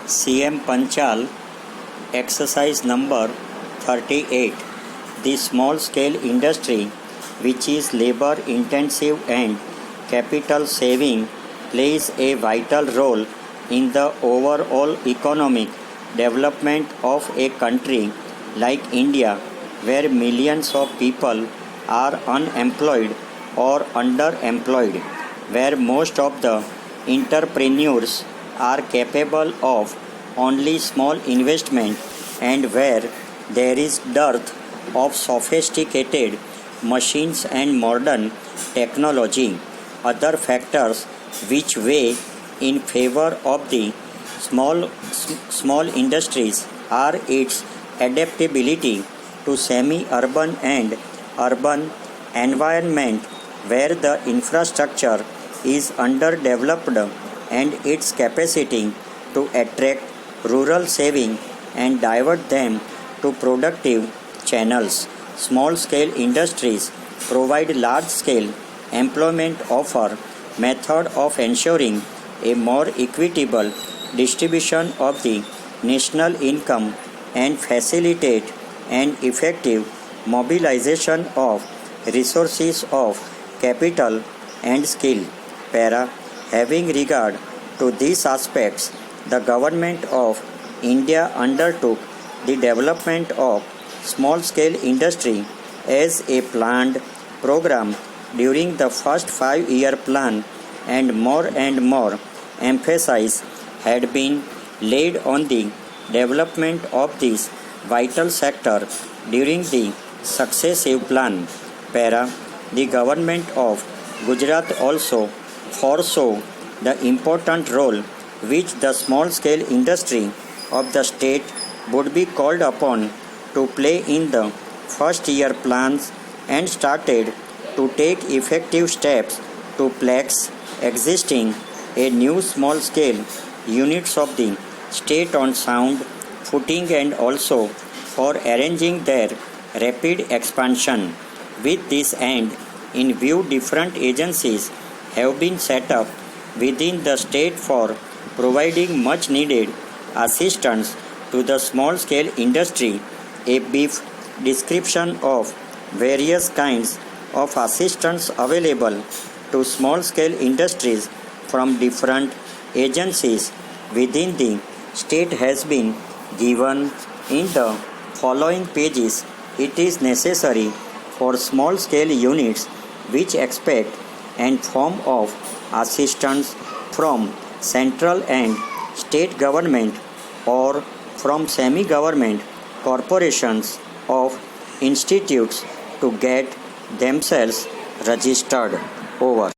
CM Panchal, exercise number 38. The small scale industry, which is labor intensive and capital saving, plays a vital role in the overall economic development of a country like India, where millions of people are unemployed or underemployed, where most of the entrepreneurs are capable of only small investment, and where there is dearth of sophisticated machines and modern technology. Other factors which weigh in favor of the small industries are its adaptability to semi-urban and urban environment where the infrastructure is underdeveloped, and its capacity to attract rural saving and divert them to productive channels. Small-scale industries provide large-scale employment, offer method of ensuring a more equitable distribution of the national income, and facilitate an effective mobilization of resources of capital and skill. Having regard to these aspects, the Government of India undertook the development of small-scale industry as a planned program during the first 5-year plan, and more emphasis had been laid on the development of this vital sector during the successive plan. The Government of Gujarat also foresaw the important role which the small-scale industry of the state would be called upon to play in the first-year plans, and started to take effective steps to place existing a new small-scale units of the state on sound footing, and also for arranging their rapid expansion. With this end in view, different agencies have been set up within the state for providing much needed assistance to the small scale industry. A brief description of various kinds of assistance available to small scale industries from different agencies within the state has been given in the following pages. It is necessary for small scale units which expect and form of assistance from central and state government or from semi-government corporations of institutes to get themselves registered. Over.